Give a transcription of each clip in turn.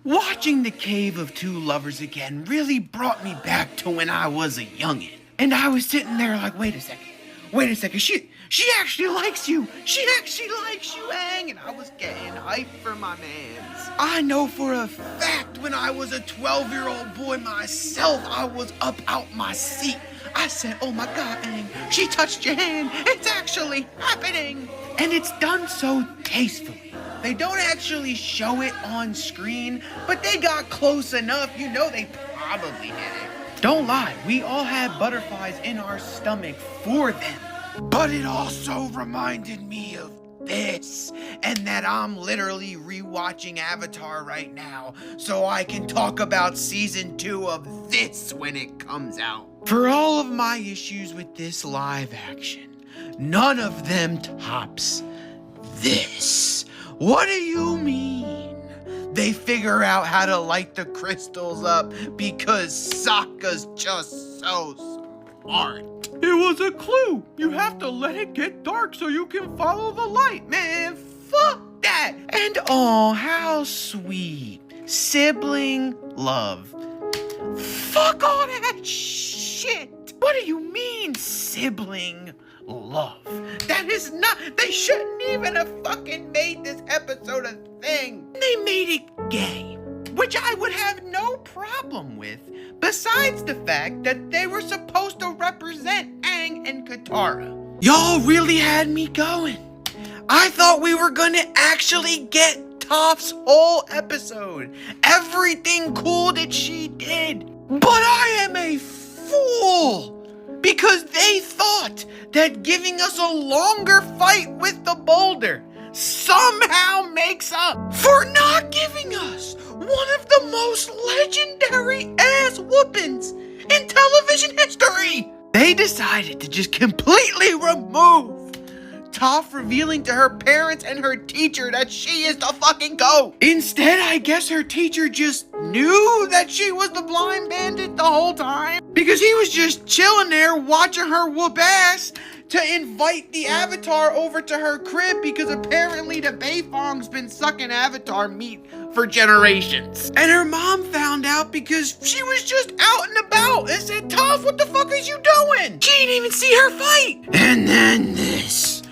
Watching The Cave of Two Lovers again really brought me back to when I was a youngin'. And I was sitting there like, wait a second, she actually likes you. She actually likes you, Aang. And I was getting hyped for my mans. I know for a fact when I was a 12-year-old boy myself, I was up out my seat. I said, oh my God, Aang, she touched your hand. It's actually happening. And it's done so tastefully. They don't actually show it on screen, but they got close enough. You know they probably did it. Don't lie, we all had butterflies in our stomach for them. But it also reminded me of this, and that I'm literally rewatching Avatar right now, so I can talk about season 2 of this when it comes out. For all of my issues with this live action, none of them tops this. What do you mean? They figure out how to light the crystals up because Sokka's just so smart. It was a clue. You have to let it get dark so you can follow the light. Man, fuck that. And oh, how sweet. Sibling love. Fuck all that shit. What do you mean, sibling love? That is not, they shouldn't even have fucking made this episode a thing. They made it gay, which I would have no problem with, besides the fact that they were supposed to represent Aang and Katara. Y'all really had me going. I thought we were gonna actually get Toph's whole episode, everything cool that she did. But I am a fool, because they thought that giving us a longer fight with the boulder somehow makes up for not giving us one of the most legendary ass whoopings in television history. They decided to just completely remove Toph revealing to her parents and her teacher that she is the fucking GOAT. Instead, I guess her teacher just knew that she was the blind bandit the whole time, because he was just chilling there watching her whoop ass to invite the Avatar over to her crib, because apparently the Beifong's been sucking Avatar meat for generations. And her mom found out because she was just out and about and said, Toph, what the fuck is you doing? She didn't even see her fight. And then this.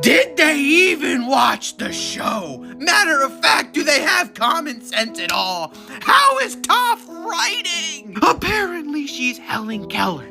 Did they even watch the show? Matter of fact, do they have common sense at all? How is Toph writing? Apparently she's Helen Keller.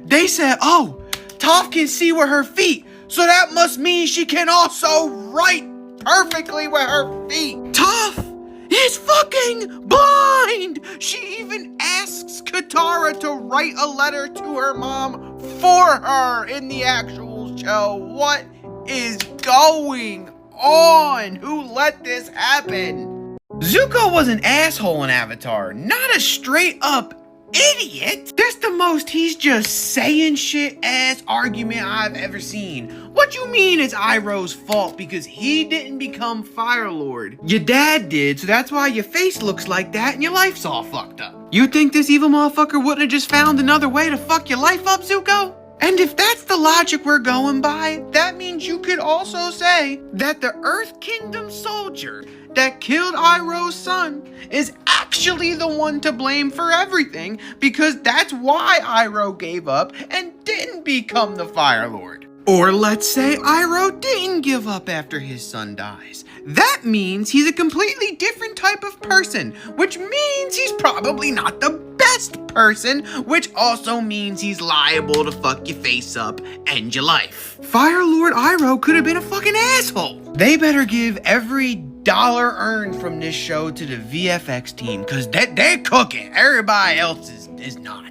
They said, oh, Toph can see with her feet, so that must mean she can also write perfectly with her feet. Toph is fucking blind! She even asks Katara to write a letter to her mom for her in the actual show. What is going on? Who let this happen? Zuko was an asshole in Avatar, not a straight up idiot. That's the most he's just saying shit ass argument I've ever seen. What you mean it's Iroh's fault because he didn't become Fire Lord? Your dad did, so that's why your face looks like that and your life's all fucked up. You think this evil motherfucker wouldn't have just found another way to fuck your life up, Zuko? And if that's the logic we're going by, that means you could also say that the Earth Kingdom soldier that killed Iroh's son is actually the one to blame for everything, because that's why Iroh gave up and didn't become the Fire Lord. Or let's say Iroh didn't give up after his son dies. That means he's a completely different type of person, which means he's probably not the best person, which also means he's liable to fuck your face up and your life. Fire Lord Iroh could have been a fucking asshole. They better give every dollar earned from this show to the VFX team, because they're cooking. Everybody else is not.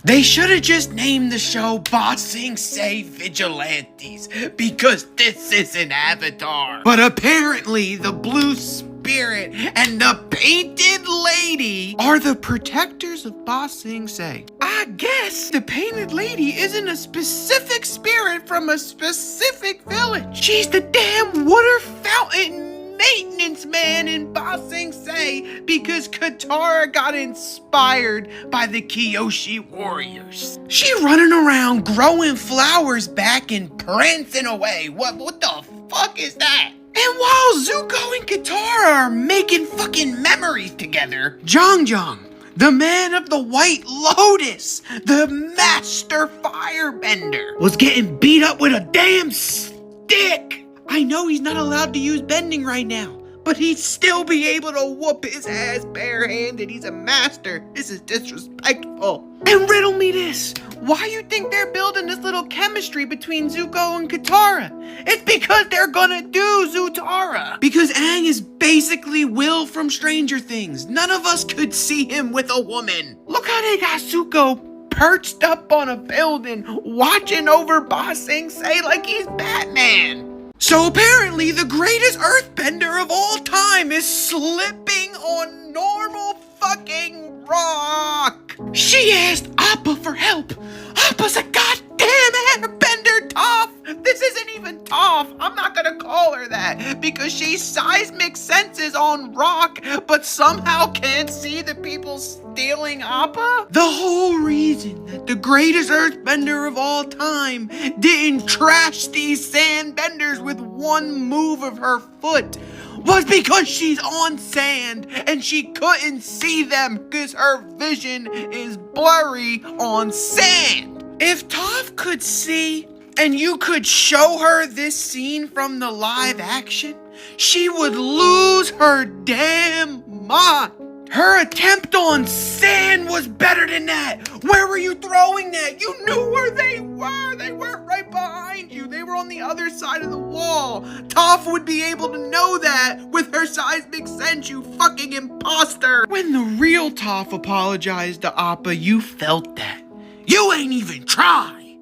They should have just named the show Ba Sing Se Vigilantes, because this is an Avatar. But apparently the Blue Spirit and the Painted Lady are the protectors of Ba Sing Se. I guess the Painted Lady isn't a specific spirit from a specific village. She's the damn water fountain maintenance man in Ba Sing Se, because Katara got inspired by the Kyoshi warriors. She running around growing flowers back and prancing away. What the fuck is that? And while Zuko and Katara are making fucking memories together, Zhang, the man of the White Lotus, the master firebender, was getting beat up with a damn stick. I know he's not allowed to use bending right now, but he'd still be able to whoop his ass barehanded. He's a master. This is disrespectful. And riddle me this. Why you think they're building this little chemistry between Zuko and Katara? It's because they're gonna do Zutara. Because Aang is basically Will from Stranger Things. None of us could see him with a woman. Look how they got Zuko perched up on a building, watching over Ba Sing Se like he's Batman. So apparently the greatest earthbender of all time is slipping on normal fucking rock. She asked Appa for help. Appa's a goddamn airbender, Toph. This isn't even Toph. I'm not gonna call her that because she seismic senses on rock, but somehow can't see the people stealing Appa. The whole reason that the greatest earthbender of all time didn't trash these sandbenders with one move of her foot was because she's on sand and she couldn't see them because her vision is blurry on sand. If Toph could see and you could show her this scene from the live action, she would lose her damn mind. Her attempt on sand was better than that. Where were you throwing that? You knew where they were. They weren't right behind you. They were on the other side of the wall. Toph would be able to know that with her seismic sense, you fucking imposter. When the real Toph apologized to Appa, you felt that. You ain't even try.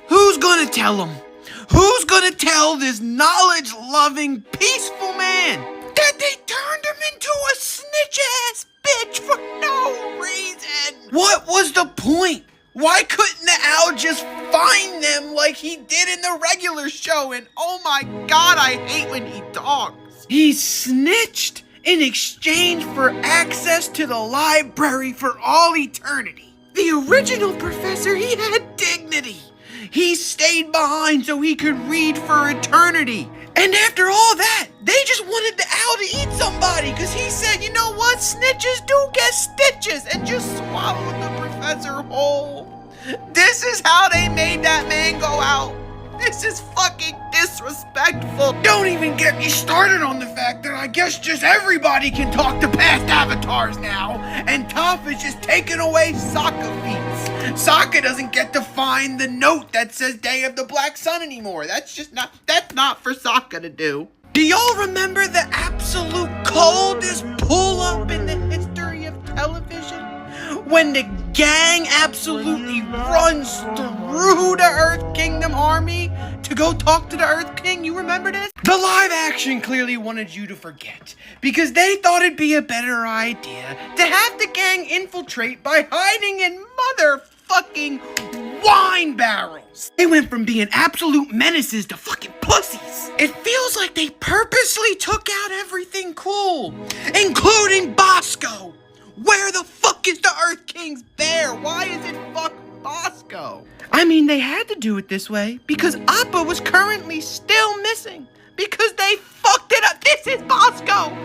Who's gonna tell him? Who's gonna tell this knowledge-loving, peaceful man that they turned him into a snitch-ass bitch for no reason? What was the point? Why couldn't the owl just find them like he did in the regular show? And oh my god, I hate when he talks. He snitched in exchange for access to the library for all eternity. The original professor, he had dignity. He stayed behind so he could read for eternity. And after all that, they just wanted the owl to eat somebody because he said, you know what, snitches do get stitches, and just swallowed the professor whole. This is how they made that man go out. This is fucking disrespectful. Don't even get me started on the fact that I guess just everybody can talk to past avatars now, and Toph is just taking away Sokka feats. Sokka doesn't get to find the note that says Day of the Black Sun anymore. That's not for Sokka to do. Do y'all remember the absolute coldest pull-up in the history of television? When the gang absolutely runs through the Earth Kingdom army to go talk to the Earth King? You remember this? The live action clearly wanted you to forget because they thought it'd be a better idea to have the gang infiltrate by hiding in motherfucking wine barrels. They went from being absolute menaces to fucking pussies. It feels like they purposely took out everything cool, including Bosco. Where the fuck is the Earth King's bear? Why is it fuck Bosco? I mean, they had to do it this way because Appa was currently still missing because they fucked it up. This is Bosco.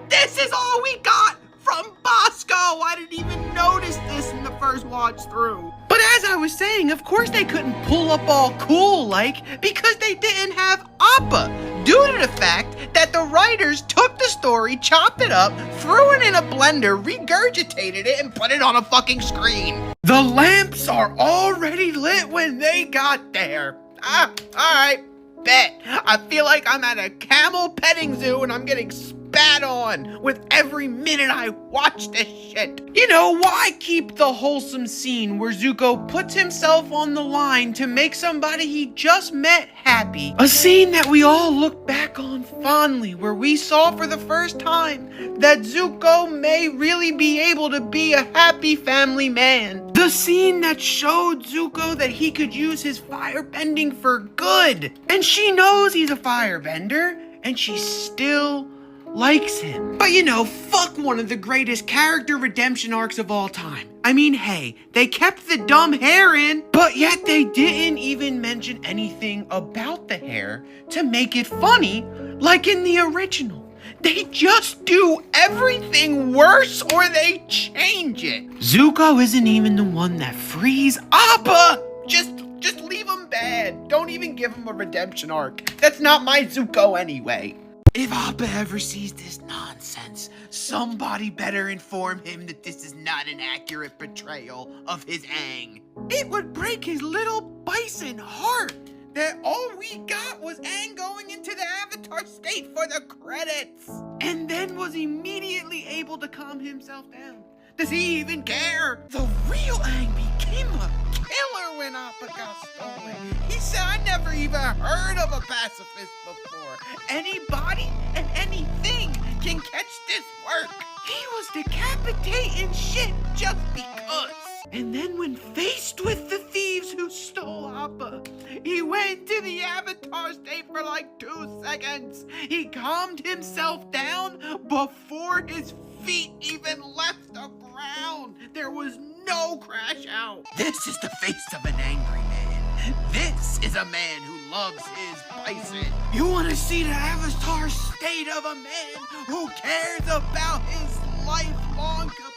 This is all we got from Bosco. I didn't even notice this in the first watch through. But as I was saying, of course they couldn't pull up all cool like because they didn't have Appa, due to the fact that the writers took the story, chopped it up, threw it in a blender, regurgitated it, and put it on a fucking screen. The lamps are already lit when they got there. Alright, bet. I feel like I'm at a camel petting zoo and I'm getting spat on with every minute I watch this shit. You know, why keep the wholesome scene where Zuko puts himself on the line to make somebody he just met happy? A scene that we all look back on fondly, where we saw for the first time that Zuko may really be able to be a happy family man. The scene that showed Zuko that he could use his firebending for good. And she knows he's a firebender, and she still likes him. But you know, fuck one of the greatest character redemption arcs of all time. I mean, hey, they kept the dumb hair in, but yet they didn't even mention anything about the hair to make it funny, like in the original. They just do everything worse or they change it. Zuko isn't even the one that frees Appa. Just leave him bad. Don't even give him a redemption arc. That's not my Zuko anyway. If Appa ever sees this nonsense, somebody better inform him that this is not an accurate portrayal of his Aang. It would break his little bison heart that all we got was Aang going into the Avatar state for the credits, and then was immediately able to calm himself down. Does he even care? The real Aang became a killer when Appa got stolen. He said, I never even heard of a pacifist before. Anybody and anything can catch this work. He was decapitating shit just because. And then when faced with the thieves who stole Appa, he went to the Avatar state for like 2 seconds. He calmed himself down before his feet even left the ground. There was no crash out. This is the face of an angry man. This is a man who loves his bison. You want to see the Avatar state of a man who cares about his lifelong companion?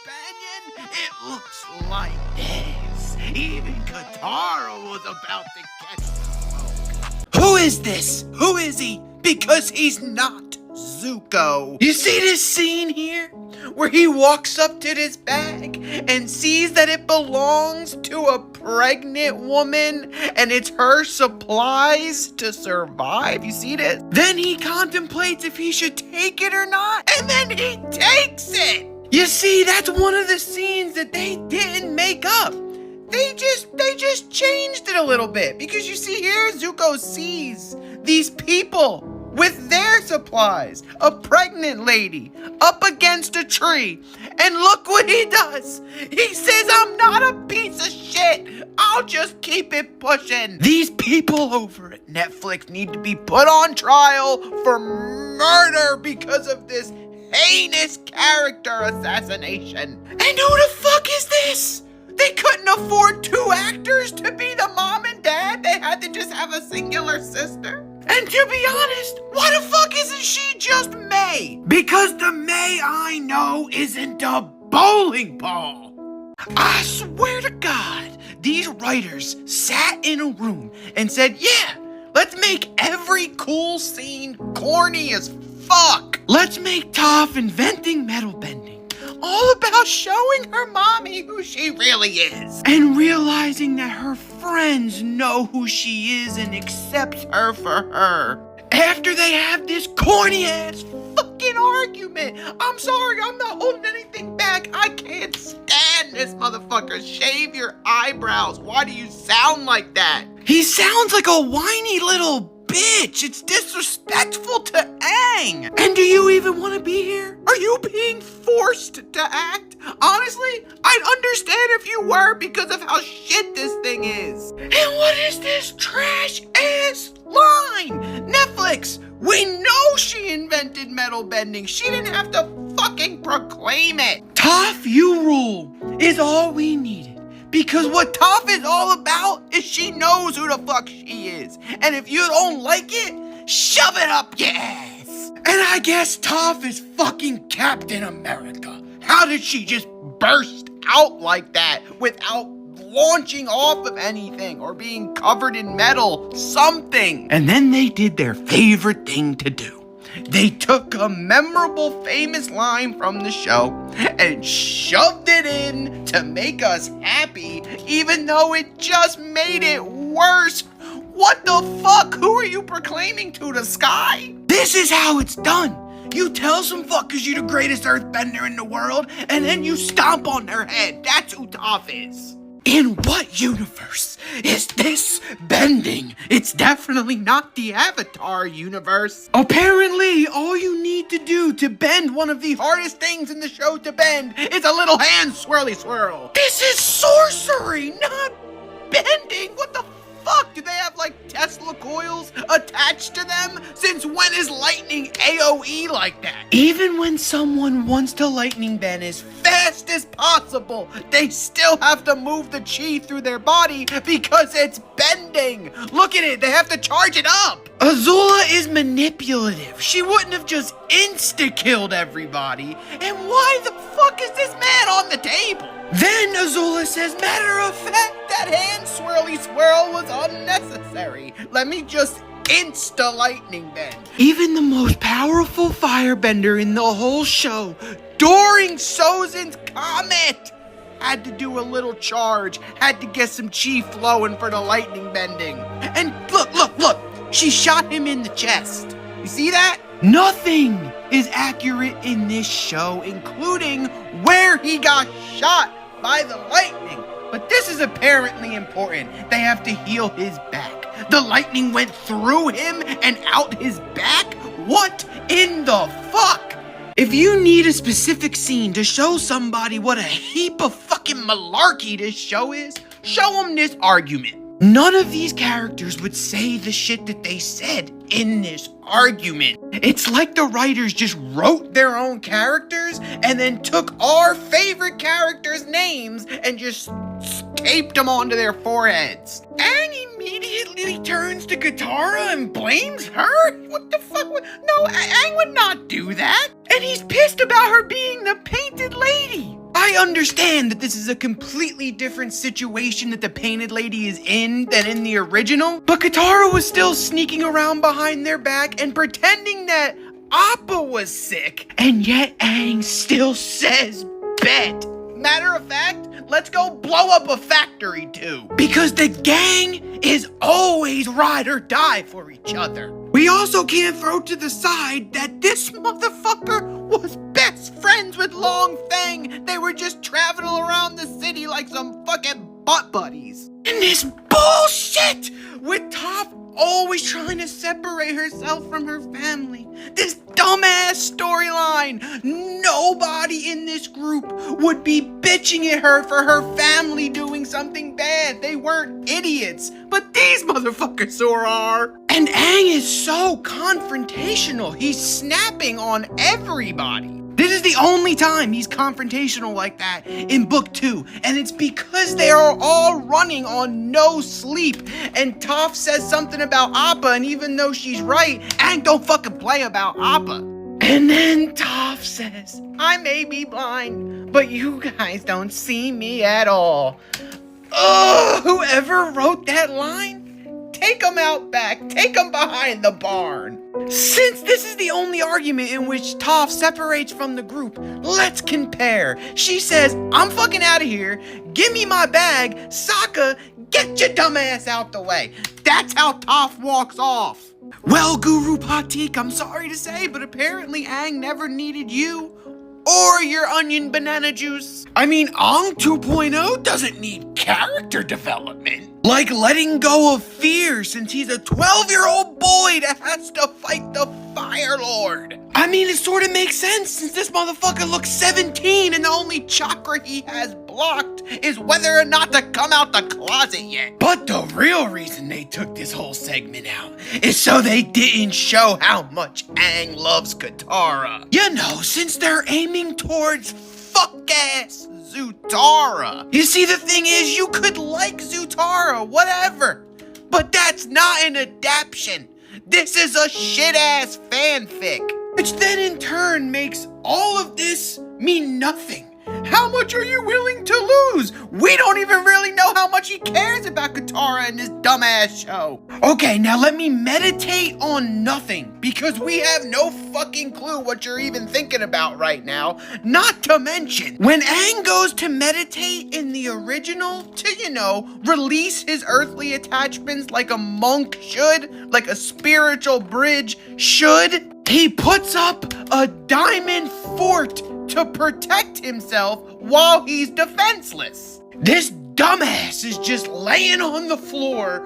It looks like this. Even Katara was about to catch the smoke. Who is this? Who is he? Because he's not Zuko. You see this scene here? Where he walks up to this bag and sees that it belongs to a pregnant woman and it's her supplies to survive. You see this? Then he contemplates if he should take it or not, and then he takes it. You see, that's one of the scenes that they didn't make up. They just changed it a little bit, because you see here, Zuko sees these people with their supplies, a pregnant lady up against a tree, and look what he does. He says, I'm not a piece of shit. I'll just keep it pushing. These people over at Netflix need to be put on trial for murder because of this heinous character assassination. And who the fuck is this? They couldn't afford 2 actors to be the mom and dad. They had to just have a singular sister. And to be honest, why the fuck isn't she just May? Because the May I know isn't a bowling ball. I swear to God, these writers sat in a room and said, yeah, let's make every cool scene corny as fuck. Let's make Toph inventing metal bending all about showing her mommy who she really is, and realizing that her friends know who she is and accepts her for her. After they have this corny ass fucking argument. I'm sorry, I'm not holding anything back. I can't stand this motherfucker. Shave your eyebrows. Why do you sound like that? He sounds like a whiny little bitch. It's disrespectful to Aang. And do you even want to be here? Are you being forced to act? Honestly, I'd understand if you were, because of how shit this thing is. And what is this trash ass line? Netflix, we know she invented metal bending. She didn't have to fucking proclaim it. Toph, you rule is all we needed. Because what Toph is all about is she knows who the fuck she is. And if you don't like it, shove it up your ass. And I guess Toph is fucking Captain America. How did she just burst out like that without launching off of anything or being covered in metal? Something. And then they did their favorite thing to do. They took a memorable, famous line from the show and shoved it in to make us happy, even though it just made it worse. What the fuck? Who are you proclaiming to, the sky? This is how it's done. You tell some fuckers you're the greatest earthbender in the world, and then you stomp on their head. That's who Toph is. In what universe is this bending? It's definitely not the Avatar universe. Apparently, all you need to do to bend one of the hardest things in the show to bend is a little hand swirly swirl. This is sorcery, not bending. What the fuck? Do they have like Tesla coils attached to them? Since when is lightning AoE like that? Even when someone wants to lightning bend as fast as possible, they still have to move the chi through their body because it's bending. bending. Look at it, they have to charge it up. Azula is manipulative. She wouldn't have just insta-killed everybody. And why the fuck is this man on the table? Then Azula says, matter of fact, that hand swirly swirl was unnecessary. Let me just insta-lightning bend. Even the most powerful firebender in the whole show, during Sozin's comet, had to do a little charge, had to get some chi flowing for the lightning bending. And look, she shot him in the chest. You see that? Nothing is accurate in this show, including where he got shot by the lightning. But this is apparently important. They have to heal his back. The lightning went through him and out his back? What in the fuck? If you need a specific scene to show somebody what a heap of fucking malarkey this show is, show them this argument. None of these characters would say the shit that they said in this argument. It's like the writers just wrote their own characters and then took our favorite characters' names and just taped them onto their foreheads. And immediately turns to Katara and blames her? What the fuck? No, Aang would not do that. And he's pissed about her being the Painted Lady. I understand that this is a completely different situation that the Painted Lady is in than in the original, but Katara was still sneaking around behind their back and pretending that Appa was sick, and yet Aang still says bet. Matter of fact, let's go blow up a factory too. Because the gang is always ride or die for each other. We also can't throw to the side that this motherfucker was best friends with Long Fang. They were just traveling around the city like some fucking butt buddies. And this bullshit with Toph always trying to separate herself from her family. This dumbass storyline. Nobody in this group would be bitching at her for her family doing something bad. They weren't idiots, but these motherfuckers sure are. And Aang is so confrontational. He's snapping on everybody. This is the only time he's confrontational like that in book 2, and it's because they are all running on no sleep, and Toph says something about Appa, and even though she's right, Aang don't fucking play about Appa. And then Toph says, I may be blind, but you guys don't see me at all. Ugh, whoever wrote that line, take them out back, take them behind the barn. Since this is the only argument in which Toph separates from the group, let's compare. She says, I'm fucking out of here, give me my bag, Sokka, get your dumb ass out the way. That's how Toph walks off. Well, Guru Patik, I'm sorry to say, but apparently Aang never needed you or your onion banana juice. I mean, Aang 2.0 doesn't need character development. Like letting go of fear since he's a 12-year-old boy that has to fight the Fire Lord. I mean, it sort of makes sense since this motherfucker looks 17 and the only chakra he has blocked is whether or not to come out the closet yet. But the real reason they took this whole segment out is so they didn't show how much Aang loves Katara. You know, since they're aiming towards fuck-ass Zutara. You see, the thing is, you could like Zutara, whatever, but that's not an adaptation. This is a shit-ass fanfic, which then in turn makes all of this mean nothing. How much are you willing to lose? We don't even really know how much he cares about Katara in this dumbass show. Okay, now let me meditate on nothing, because we have no fucking clue what you're even thinking about right now. Not to mention, when Aang goes to meditate in the original to, you know, release his earthly attachments like a monk should, like a spiritual bridge should, he puts up a diamond fort to protect himself while he's defenseless. This dumbass is just laying on the floor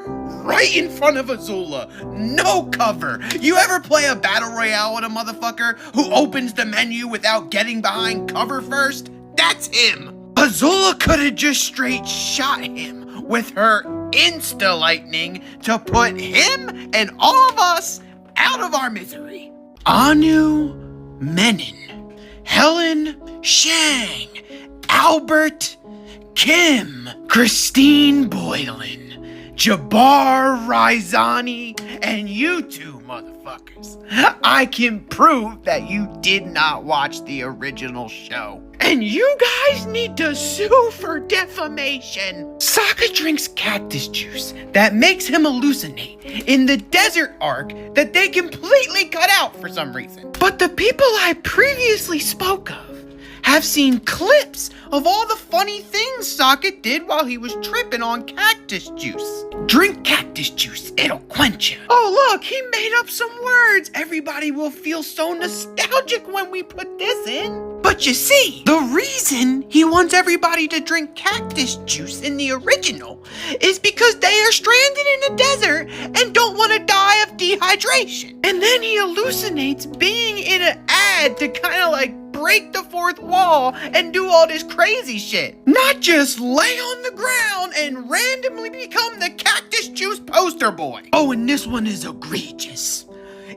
right in front of Azula. No cover. You ever play a battle royale with a motherfucker who opens the menu without getting behind cover first? That's him. Azula could have just straight shot him with her insta-lightning to put him and all of us out of our misery. Anu Menon, Helen Shang, Albert Kim, Christine Boylan, Jabbar, Raizani, and you two motherfuckers. I can prove that you did not watch the original show. And you guys need to sue for defamation. Sokka drinks cactus juice that makes him hallucinate in the desert arc that they completely cut out for some reason. But the people I previously spoke of have seen clips of all the funny things Sokka did while he was tripping on cactus juice. Drink cactus juice, it'll quench you. Oh look, he made up some words. Everybody will feel so nostalgic when we put this in. But you see, the reason he wants everybody to drink cactus juice in the original is because they are stranded in a desert and don't want to die of dehydration. And then he hallucinates being in an ad to kind of like break the fourth wall and do all this crazy shit. Not just lay on the ground and randomly become the cactus juice poster boy. Oh, and this one is egregious.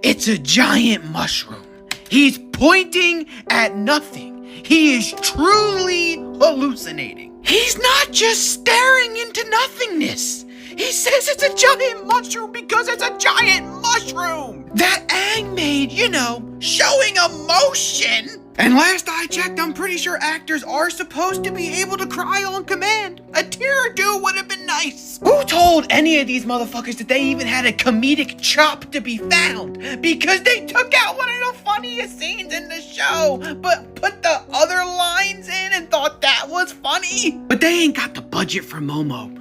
It's a giant mushroom. He's pointing at nothing. He is truly hallucinating. He's not just staring into nothingness. He says it's a giant mushroom because it's a giant mushroom. That Aang made, you know, showing emotion. And last I checked, I'm pretty sure actors are supposed to be able to cry on command. A tear or two would have been nice. Who told any of these motherfuckers that they even had a comedic chop to be found? Because they took out one of the funniest scenes in the show, but put the other lines in and thought that was funny. But they ain't got the budget for Momo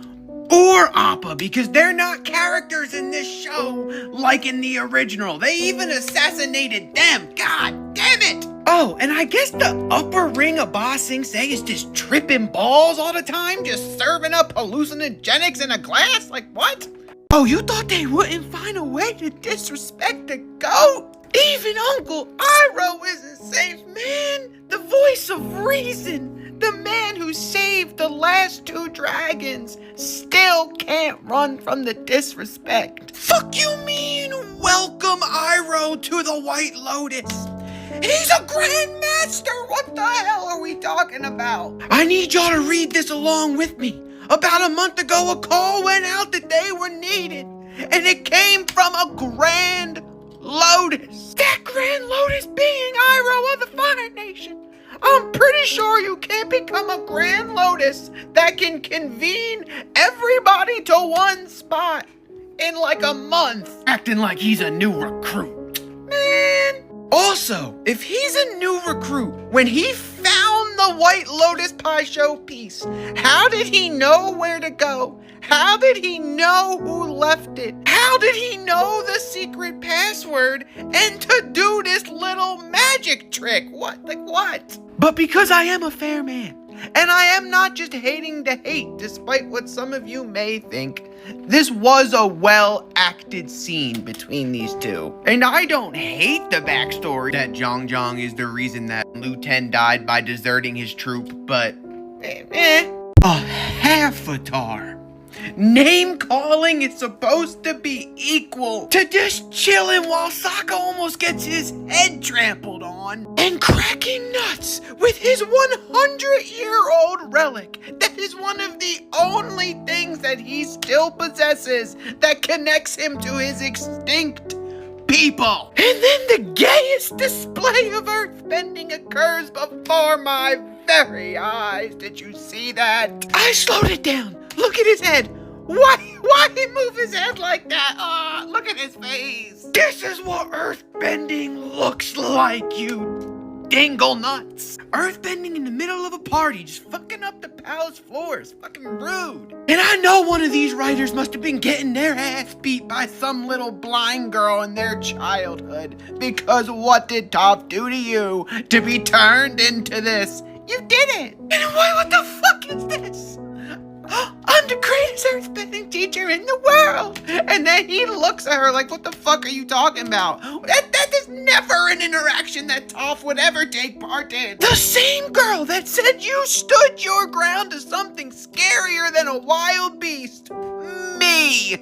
or Appa because they're not characters in this show like in the original. They even assassinated them. God damn it. Oh, and I guess the upper ring of Ba Sing Se is just tripping balls all the time, just serving up hallucinogenics in a glass? Like, what? Oh, you thought they wouldn't find a way to disrespect the GOAT? Even Uncle Iroh isn't safe, man. The voice of reason, the man who saved the last two dragons, still can't run from the disrespect. Fuck you mean, welcome Iroh to the White Lotus. He's a grandmaster! What the hell are we talking about? I need y'all to read this along with me. About a month ago, a call went out that they were needed, and it came from a Grand Lotus. That Grand Lotus being Iroh of the Fire Nation. I'm pretty sure you can't become a Grand Lotus that can convene everybody to one spot in like a month. Acting like he's a new recruit. Man. Also, if he's a new recruit, when he found the White Lotus Pie Show piece, how did he know where to go? How did he know who left it? How did he know the secret password and to do this little magic trick? What? Like what? But because I am a fair man, and I am not just hating to hate, despite what some of you may think, this was a well-acted scene between these two. And I don't hate the backstory that Zhang Zhang is the reason that Lu Ten died by deserting his troop, but a half-atar. Name calling is supposed to be equal to just chilling while Sokka almost gets his head trampled on and cracking nuts with his 100-year-old relic that is one of the only things that he still possesses that connects him to his extinct people. And then the gayest display of earthbending occurs before my very eyes. Did you see that? I slowed it down. Look at his head. Why he move his head like that? Oh, look at his face. This is what earthbending looks like, you dingle nuts. Earthbending in the middle of a party, just fucking up the palace floors. Fucking rude. And I know one of these writers must have been getting their ass beat by some little blind girl in their childhood. Because what did Toph do to you to be turned into this? You didn't. And what the fuck is this? I'm the greatest earthbending teacher in the world. And then he looks at her like, what the fuck are you talking about? That is never an interaction that Toph would ever take part in. The same girl that said you stood your ground to something scarier than a wild beast. Me.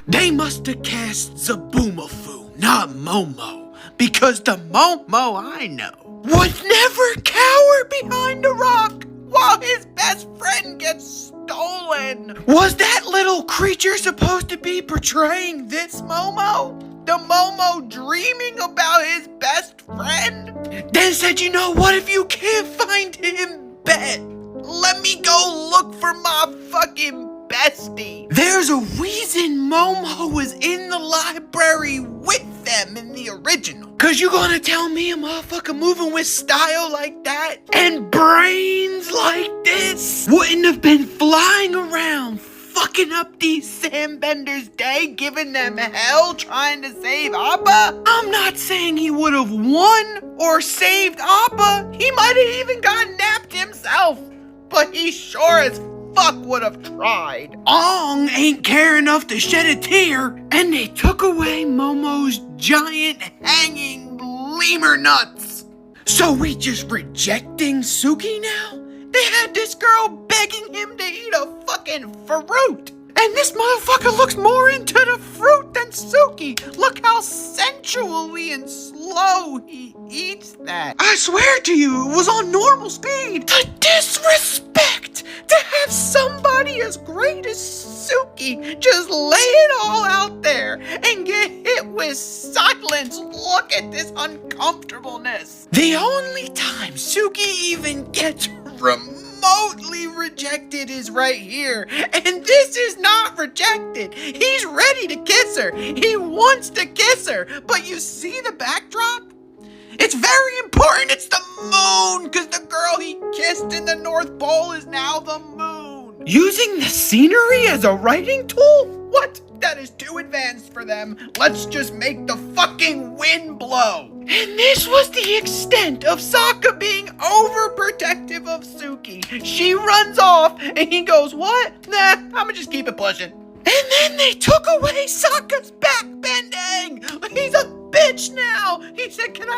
They must have cast Zaboomafoo, not Momo. Because the Momo I know would never cower behind a rock while his best friend gets stolen. again. Was that little creature supposed to be portraying this Momo? The Momo dreaming about his best friend? Then said, you know what, if you can't find him, bet. Let me go look for my fucking bestie. There's a reason Momo was in the library with them in the original. Cause you gonna tell me a motherfucker moving with style like that and brains like this wouldn't have been flying around fucking up these sandbenders' day, giving them hell trying to save Appa? I'm not saying he would have won or saved Appa. He might have even got napped himself. But he sure as fuck would have tried. Ong ain't care enough to shed a tear, and they took away Momo's giant hanging lemur nuts. So we just rejecting Suki now? They had this girl begging him to eat a fucking fruit. And this motherfucker looks more into the fruit than Suki. Look how sensually and slow he eats that. I swear to you, it was on normal speed. The disrespect to have somebody as great as Suki just lay it all out there and get hit with silence. Look at this uncomfortableness. The only time Suki even gets remotely rejected is right here, and this is not rejected. He's ready to kiss her. He wants to kiss her, but you see the backdrop? It's very important. It's the moon, because the girl he kissed in the North Pole is now the moon. Using the scenery as a writing tool? What? That is too advanced for them. Let's just make the fucking wind blow. And this was the extent of Sokka being overprotective of Suki. She runs off and he goes, what? Nah, I'ma just keep it pushing. And then they took away Sokka's backbending. He's a bitch now. He said, can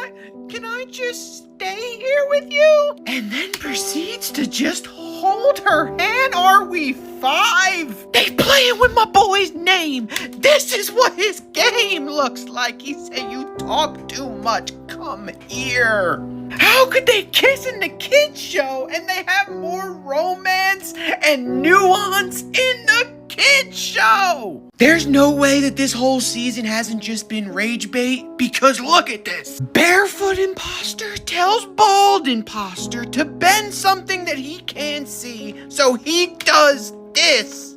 I just stay here with you? And then proceeds to just hold her hand. Are we 5? They playing with my boy's name. This is what his game looks like. He said, you talk too much. Come here. How could they kiss in the kids show and they have more romance and nuance in the kids show? There's no way that this whole season hasn't just been rage bait, because look at this. Barefoot imposter tells bald imposter to bend something that he can't see, so he does this.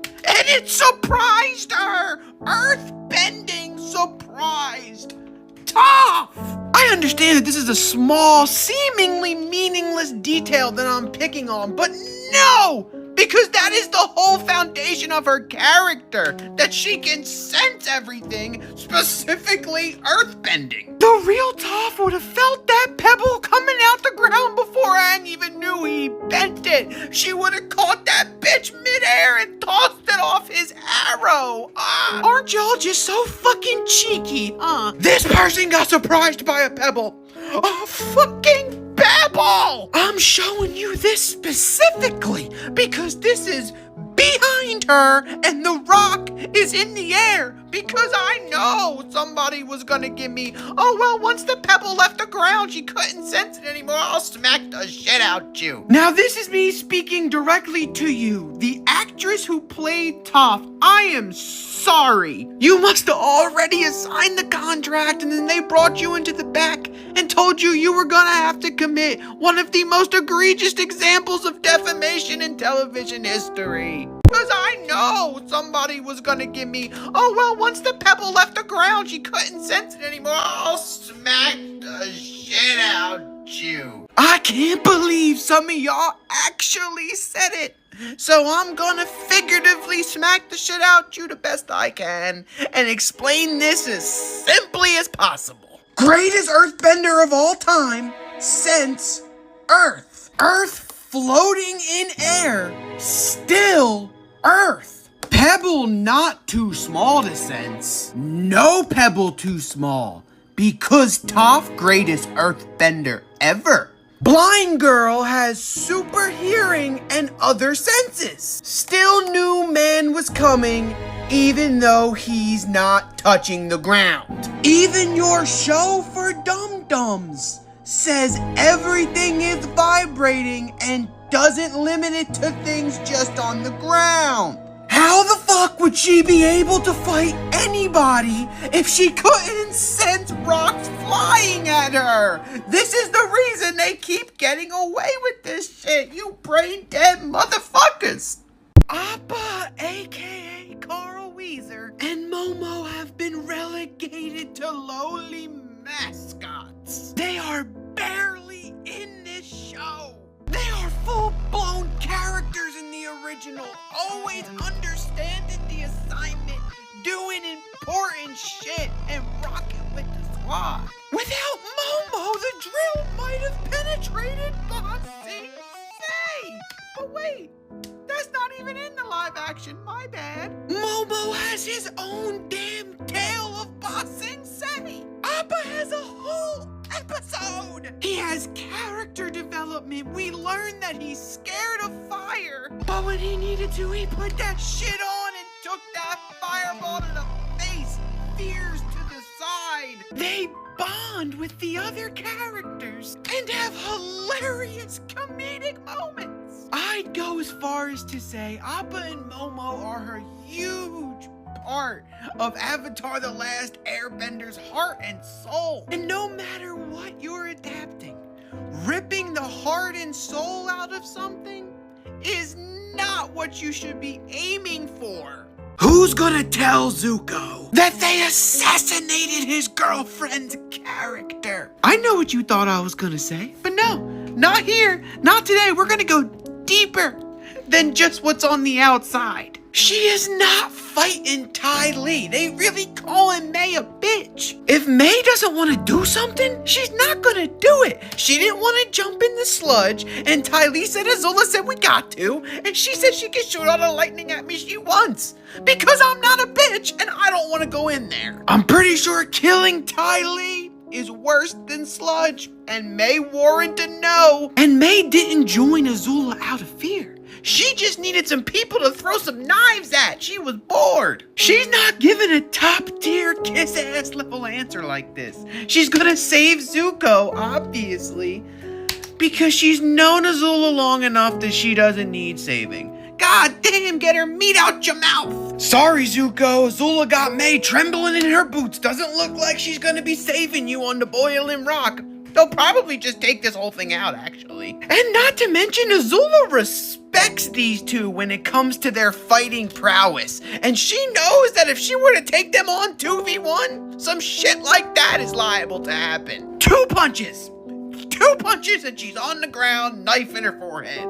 And it surprised her. Earth bending surprised Toph. I understand that this is a small, seemingly meaningless detail that I'm picking on, but no! Because that is the whole foundation of her character, that she can sense everything, specifically earthbending. The real Toph would have felt that pebble coming out the ground before Aang even knew he bent it. She would have caught that bitch midair and tossed it off his arrow. Aren't y'all just so fucking cheeky, huh? This person got surprised by a pebble. A fucking pebble! I'm showing you this specifically because this is behind her and the rock is in the air, because I know somebody was gonna give me, oh well, once the pebble left the ground she couldn't sense it anymore, I'll smack the shit out you. Now this is me speaking directly to you, the actress who played Toph. I am sorry. You must have already assigned the contract and then they brought you into the back and told you you were gonna have to commit one of the most egregious examples of defamation in television history. Because I know somebody was gonna give me, oh well, once the pebble left the ground she couldn't sense it anymore, I'll smack the shit out you. I can't believe some of y'all actually said it. So I'm gonna figuratively smack the shit out you the best I can and explain this as simply as possible. Greatest earthbender of all time since Earth. Earth floating in air, still Earth. Pebble not too small to sense. No pebble too small. Because Toph greatest earthbender ever. Blind girl has super hearing and other senses. Still knew man was coming, even though he's not touching the ground. Even your show for dum-dums says everything is vibrating and doesn't limit it to things just on the ground. How the fuck would she be able to fight anybody if she couldn't sense rocks flying at her? This is the reason they keep getting away with this shit, you brain dead motherfuckers. Appa, aka Carl Weezer, and Momo have been relegated to lowly mascots. They are barely in this show. They are full-blown characters in the original, always understanding the assignment, doing important shit, and rocking with the squad. Without Momo, the drill might have penetrated Ba Sing Se. But wait, that's not even in the live action, my bad. Momo has his own damn tale of Ba Sing Se. Appa has a whole episode. He has character development. We learned that he's scared of fire. But when he needed to, he put that shit on and took that fireball to the face, fears to the side. They bond with the other characters and have hilarious comedic moments. I'd go as far as to say Appa and Momo are a huge part of Avatar: The Last Airbender's heart and soul. And no matter what you're adapting, ripping the heart and soul out of something is not what you should be aiming for. Who's gonna tell Zuko that they assassinated his girlfriend's character? I know what you thought I was gonna say, but no, not here, not today. We're gonna go deeper than just what's on the outside. She is not fighting Ty Lee. They really calling May a bitch. If May doesn't want to do something, she's not gonna do it. She didn't want to jump in the sludge, and Ty Lee said Azula said we got to, and she said she can shoot all the lightning at me she wants. Because I'm not a bitch, and I don't want to go in there. I'm pretty sure killing Ty Lee is worse than sludge, and May warned to know. And May didn't join Azula out of fear. She just needed some people to throw some knives at. She was bored. She's not giving a top-tier kiss-ass level answer like this. She's gonna save Zuko, obviously, because she's known Azula long enough that she doesn't need saving. God damn, get her meat out your mouth. Sorry, Zuko. Azula got May trembling in her boots. Doesn't look like she's gonna be saving you on the boiling rock. They'll probably just take this whole thing out, actually. And not to mention, Azula respects these two when it comes to their fighting prowess. And she knows that if she were to take them on 2v1, some shit like that is liable to happen. Two punches and she's on the ground, knife in her forehead.